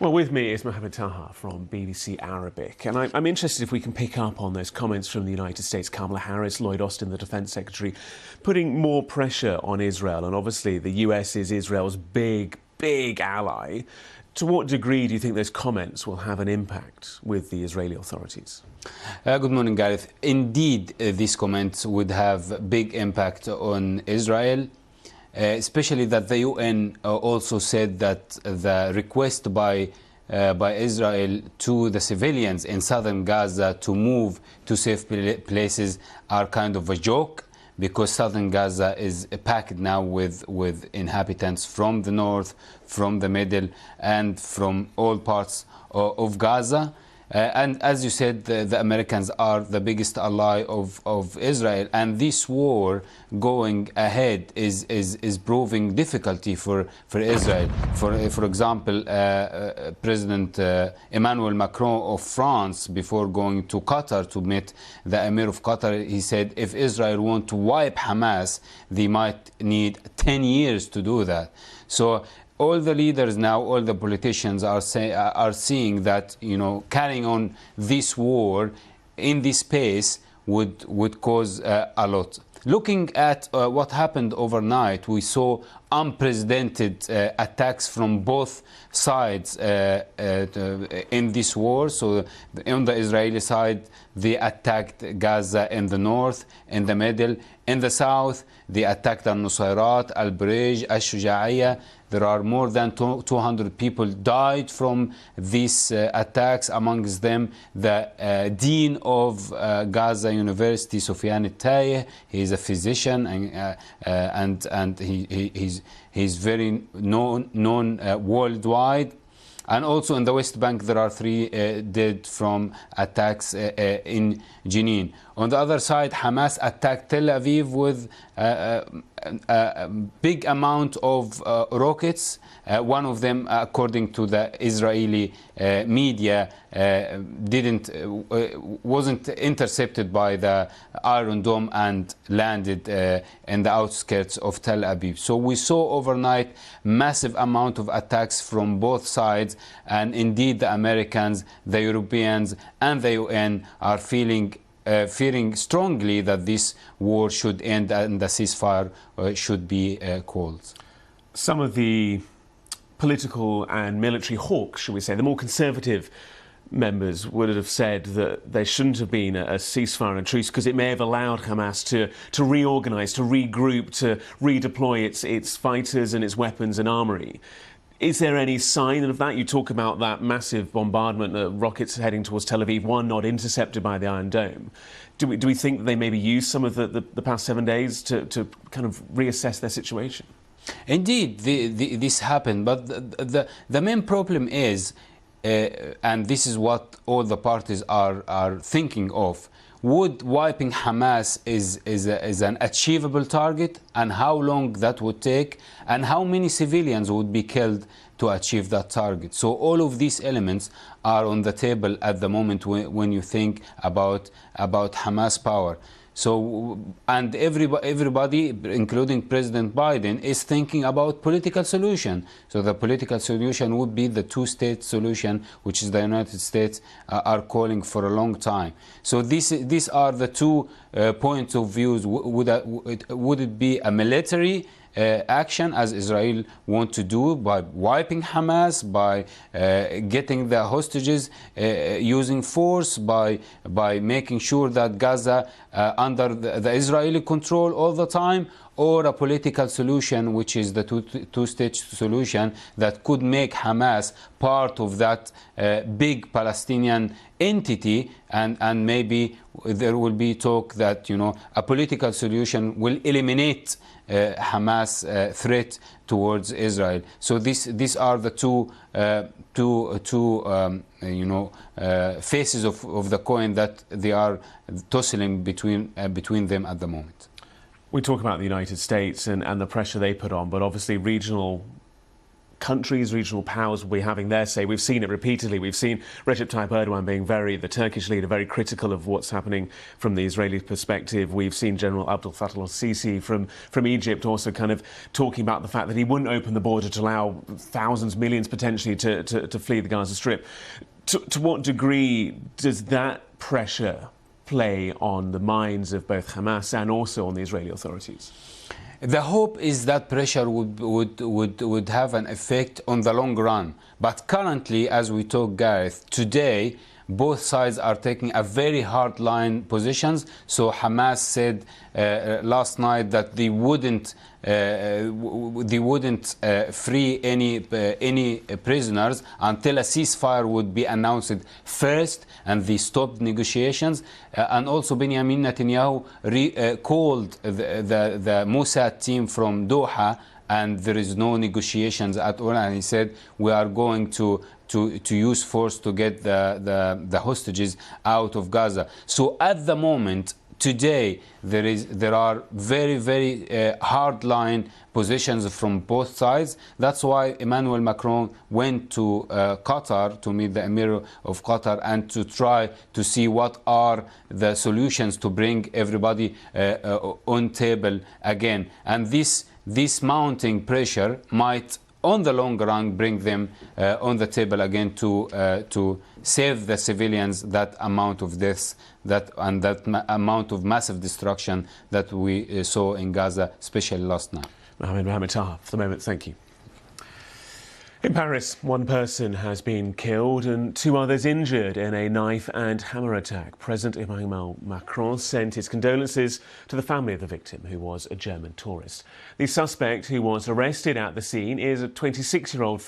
Well, with me is Mohamed Taha from BBC Arabic, and I'm interested if we can pick up on those comments from the United States, Kamala Harris, Lloyd Austin, the Defence Secretary, putting more pressure on Israel, and obviously the US is Israel's big ally. To what degree do you think those comments will have an impact with the Israeli authorities? Good morning, Gareth. Indeed, these comments would have big impact on Israel. Especially that the UN also said that the request by Israel to the civilians in southern Gaza to move to safe places are kind of a joke, because southern Gaza is packed now with inhabitants from the north, from the middle, and from all parts of Gaza. And as you said, the Americans are the biggest ally of Israel, and this war going ahead is proving difficulty for Israel. For example, President Emmanuel Macron of France, before going to Qatar to meet the Emir of Qatar, he said if Israel want to wipe Hamas, they might need 10 years to do that. So all the leaders now, all the politicians are seeing that, you know, carrying on this war in this pace would cause a lot. Looking at what happened overnight, we saw unprecedented attacks from both sides in this war. So on the Israeli side, they attacked Gaza in the north, in the middle, in the south. They attacked al-Nusayrat, al-Burj, al-Shuja'iyya. There are more than 200 people died from these attacks, amongst them the Dean of Gaza University, Sufyan al-Tayyeh. He is a physician, and he's very known worldwide. And also in the West Bank, there are 3 dead from attacks in Jenin. On the other side, Hamas attacked Tel Aviv with a big amount of rockets. One of them, according to the Israeli media, wasn't intercepted by the Iron Dome and landed in the outskirts of Tel Aviv. So we saw overnight massive amount of attacks from both sides, and indeed the Americans, the Europeans, and the UN are fearing strongly that this war should end and the ceasefire should be called. Some of the political and military hawks, shall we say, the more conservative members would have said that there shouldn't have been a ceasefire and truce because it may have allowed Hamas to reorganise, to regroup, to redeploy its fighters and its weapons and armoury. Is there any sign of that? You talk about that massive bombardment, rockets heading towards Tel Aviv, one not intercepted by the Iron Dome. Do we think that they maybe used some of the past 7 days to kind of reassess their situation? Indeed, this happened, but the main problem is, and this is what all the parties are thinking of, would wiping Hamas is an achievable target, and how long that would take, and how many civilians would be killed to achieve that target. So all of these elements are on the table at the moment when you think about Hamas power. So, and everybody, including President Biden, is thinking about political solution. So the political solution would be the two-state solution, which is the United States are calling for a long time. So these are the 2 points of views. Would it be a military action, as Israel want to do, by wiping Hamas, by getting the hostages, using force, by making sure that Gaza under the Israeli control all the time, or a political solution, which is the two-state solution that could make Hamas part of that big Palestinian entity, and maybe there will be talk that, you know, a political solution will eliminate Hamas threat towards Israel. So these are the two faces of the coin that they are tossing between them at the moment. We talk about the United States and the pressure they put on, but obviously regional countries, regional powers will be having their say. We've seen it repeatedly. We've seen Recep Tayyip Erdogan being the Turkish leader, very critical of what's happening from the Israeli perspective. We've seen General Abdel Fattah al-Sisi from Egypt also kind of talking about the fact that he wouldn't open the border to allow thousands, millions potentially to flee the Gaza Strip. To what degree does that pressure play on the minds of both Hamas and also on the Israeli authorities? The hope is that pressure would have an effect on the long run. But currently, as we talk, Gareth, today, both sides are taking a very hard-line positions. So Hamas said last night that they wouldn't free any prisoners until a ceasefire would be announced first, and they stopped negotiations. And also Benjamin Netanyahu called the Mossad team from Doha, and there is no negotiations at all. And he said, we are going to use force to get the hostages out of Gaza. So at the moment, today, there are very hard-line positions from both sides. That's why Emmanuel Macron went to Qatar to meet the Emir of Qatar and to try to see what are the solutions to bring everybody on table again. And this mounting pressure might, on the long run, bring them on the table again to save the civilians, that amount of deaths, that amount of massive destruction that we saw in Gaza, especially last night. Mohamed Taha, for the moment, thank you. In Paris, one person has been killed and 2 others injured in a knife and hammer attack. President Emmanuel Macron sent his condolences to the family of the victim, who was a German tourist. The suspect who was arrested at the scene is a 26-year-old